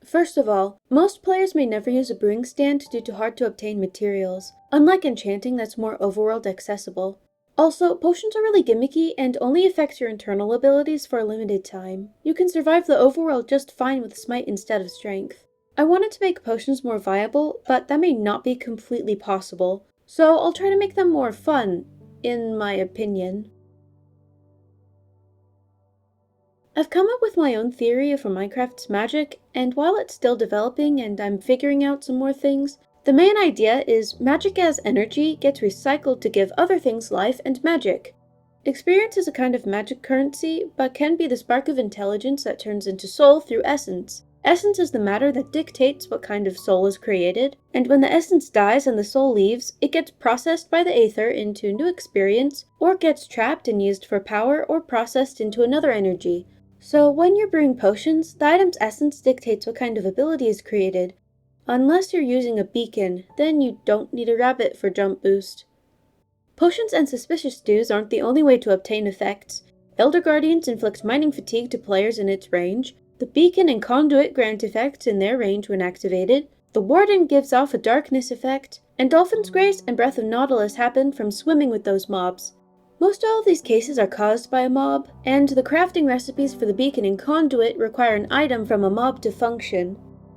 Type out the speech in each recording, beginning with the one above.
First of all, most players may never use a brewing stand due to hard to obtain materials, unlike enchanting that's more overworld accessible. Also, potions are really gimmicky and only affect your internal abilities for a limited time. You can survive the overworld just fine with smite instead of strength. I wanted to make potions more viable, but that may not be completely possible, so I'll try to make them more fun, in my opinion. I've come up with my own theory of Minecraft's magic, and while it's still developing and I'm figuring out some more things, the main idea is magic as energy gets recycled to give other things life and magic. Experience is a kind of magic currency, but can be the spark of intelligence that turns into soul through essence. Essence is the matter that dictates what kind of soul is created, and when the essence dies and the soul leaves, it gets processed by the aether into new experience, or gets trapped and used for power or processed into another energy. So when you're brewing potions, the item's essence dictates what kind of ability is created. Unless you're using a beacon, then you don't need a rabbit for jump boost. Potions and suspicious stews aren't the only way to obtain effects. Elder Guardians inflict mining fatigue to players in its range, the beacon and conduit grant effects in their range when activated, the warden gives off a darkness effect, and Dolphin's Grace and Breath of Nautilus happen from swimming with those mobs. Most all of these cases are caused by a mob, and the crafting recipes for the beacon and conduit require an item from a mob to function.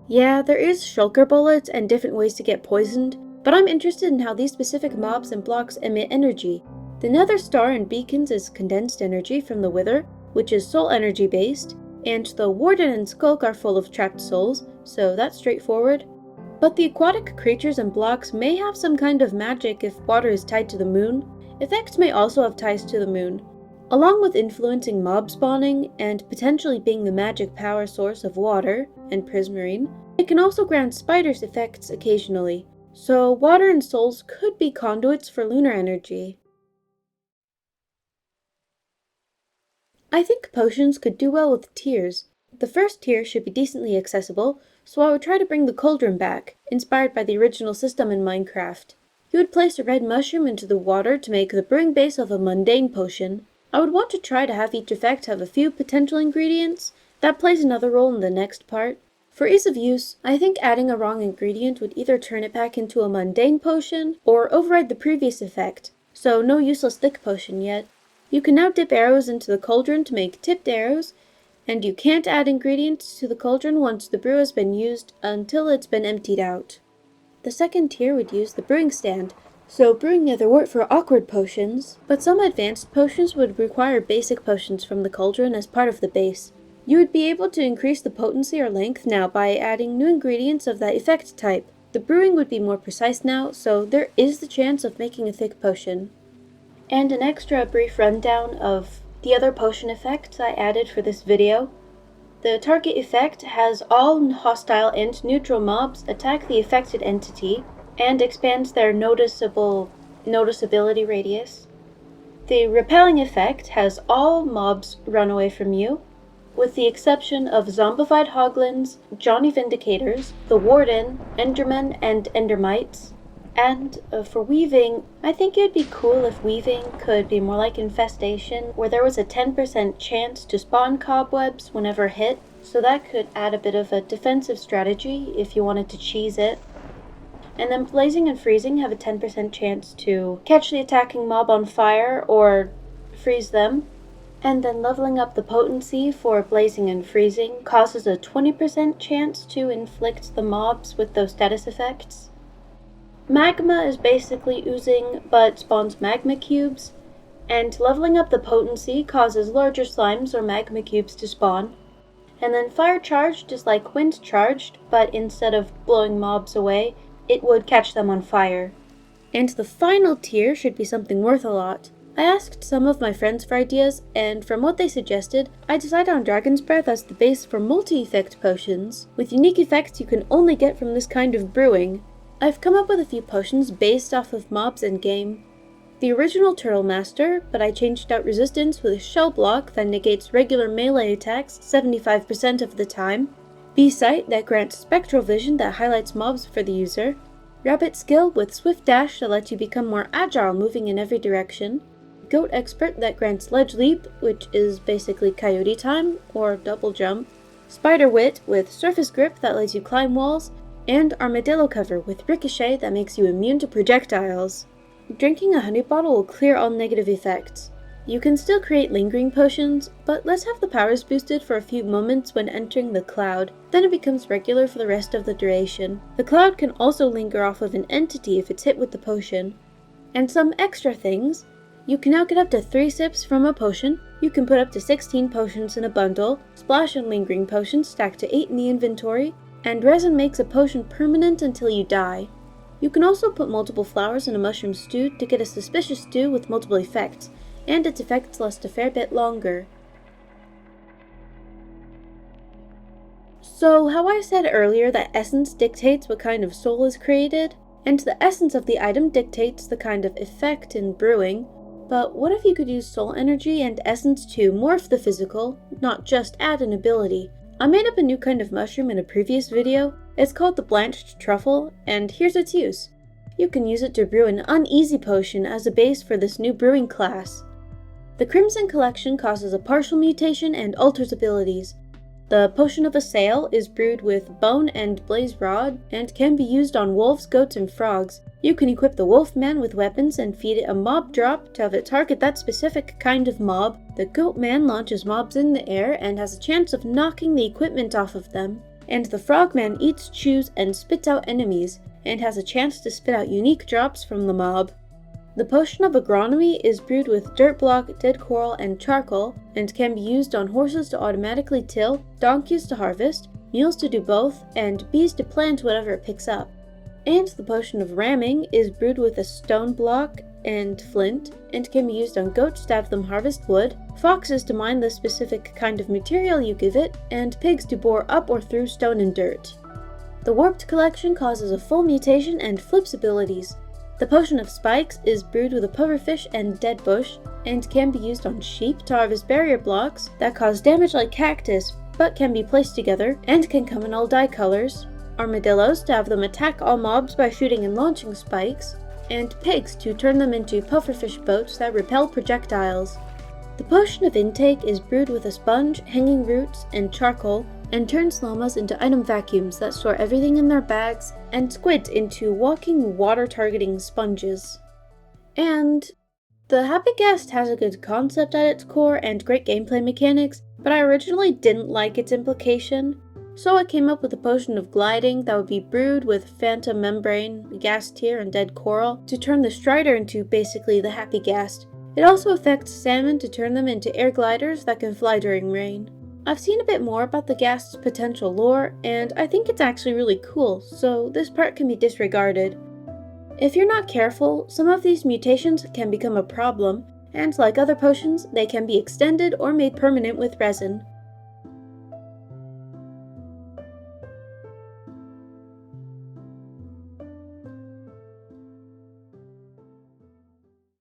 Yeah, there is shulker bullets and different ways to get poisoned, but I'm interested in how these specific mobs and blocks emit energy. The Nether Star in beacons is condensed energy from the Wither, which is soul energy based, and the Warden and Skulk are full of trapped souls, so that's straightforward. But the aquatic creatures and blocks may have some kind of magic if water is tied to the moon. Effects may also have ties to the moon. Along with influencing mob spawning and potentially being the magic power source of water and prismarine, it can also grant spiders effects occasionally, so water and souls could be conduits for lunar energy. I think potions could do well with tiers. The first tier should be decently accessible, so I would try to bring the cauldron back, inspired by the original system in Minecraft. You would place a red mushroom into the water to make the brewing base of a mundane potion. I would want to try to have each effect have a few potential ingredients. That plays another role in the next part. For ease of use, I think adding a wrong ingredient would either turn it back into a mundane potion, or override the previous effect, so no useless thick potion yet. You can now dip arrows into the cauldron to make tipped arrows, and you can't add ingredients to the cauldron once the brew has been used until it's been emptied out. The second tier would use the brewing stand, so brewing netherwort for awkward potions, but some advanced potions would require basic potions from the cauldron as part of the base. You would be able to increase the potency or length now by adding new ingredients of that effect type. The brewing would be more precise now, so there is the chance of making a thick potion. And an extra brief rundown of the other potion effects I added for this video. The target effect has all hostile and neutral mobs attack the affected entity, and expands their noticeability radius. The repelling effect has all mobs run away from you, with the exception of zombified hoglins, Johnny Vindicators, the Warden, endermen, and endermites. And for weaving, I think it would be cool if weaving could be more like infestation, where there was a 10% chance to spawn cobwebs whenever hit, so that could add a bit of a defensive strategy if you wanted to cheese it. And then blazing and freezing have a 10% chance to catch the attacking mob on fire or freeze them. And then leveling up the potency for blazing and freezing causes a 20% chance to inflict the mobs with those status effects. Magma is basically oozing, but spawns magma cubes, and leveling up the potency causes larger slimes or magma cubes to spawn. And then fire charged is like wind charged, but instead of blowing mobs away, it would catch them on fire. And the final tier should be something worth a lot. I asked some of my friends for ideas, and from what they suggested, I decided on Dragon's Breath as the base for multi-effect potions, with unique effects you can only get from this kind of brewing. I've come up with a few potions based off of mobs in game. The original Turtle Master, but I changed out resistance with a shell block that negates regular melee attacks 75% of the time. B-Sight that grants spectral vision that highlights mobs for the user. Rabbit Skill with swift dash that lets you become more agile moving in every direction. Goat Expert that grants ledge leap, which is basically coyote time or double jump. spider wit with surface grip that lets you climb walls, and armadillo cover with ricochet that makes you immune to projectiles. Drinking a honey bottle will clear all negative effects. You can still create lingering potions, but let's have the powers boosted for a few moments when entering the cloud, then it becomes regular for the rest of the duration. The cloud can also linger off of an entity if it's hit with the potion. And some extra things. You can now get up to 3 sips from a potion, you can put up to 16 potions in a bundle, splash and lingering potions stack to 8 in the inventory, and resin makes a potion permanent until you die. You can also put multiple flowers in a mushroom stew to get a suspicious stew with multiple effects, and its effects last a fair bit longer. So how I said earlier that essence dictates what kind of soul is created, and the essence of the item dictates the kind of effect in brewing, but what if you could use soul energy and essence to morph the physical, not just add an ability? I made up a new kind of mushroom in a previous video. It's called the blanched truffle, and here's its use. You can use it to brew an uneasy potion as a base for this new brewing class. The Crimson Collection causes a partial mutation and alters abilities. The Potion of Assail is brewed with bone and blaze rod and can be used on wolves, goats, and frogs. You can equip the wolf man with weapons and feed it a mob drop to have it target that specific kind of mob. The goat man launches mobs in the air and has a chance of knocking the equipment off of them. And the frog man eats, chews, and spits out enemies, and has a chance to spit out unique drops from the mob. The Potion of Agronomy is brewed with dirt block, dead coral, and charcoal, and can be used on horses to automatically till, donkeys to harvest, mules to do both, and bees to plant whatever it picks up. And the Potion of Ramming is brewed with a stone block and flint, and can be used on goats to have them harvest wood, foxes to mine the specific kind of material you give it, and pigs to bore up or through stone and dirt. The Warped Collection causes a full mutation and flips abilities. The Potion of Spikes is brewed with a pufferfish and dead bush, and can be used on sheep to harvest barrier blocks that cause damage like cactus, but can be placed together, and can come in all dye colors, armadillos to have them attack all mobs by shooting and launching spikes, and pigs to turn them into pufferfish boats that repel projectiles. The Potion of Intake is brewed with a sponge, hanging roots, and charcoal, and turns llamas into item vacuums that store everything in their bags, and squids into walking water-targeting sponges. And the Happy Guest has a good concept at its core and great gameplay mechanics, but I originally didn't like its implication, so I came up with a Potion of Gliding that would be brewed with phantom membrane, gas tier, and dead coral to turn the Strider into basically the Happy Guest. It also affects salmon to turn them into air gliders that can fly during rain. I've seen a bit more about the Ghast's potential lore, and I think it's actually really cool, so this part can be disregarded. If you're not careful, some of these mutations can become a problem, and like other potions, they can be extended or made permanent with resin.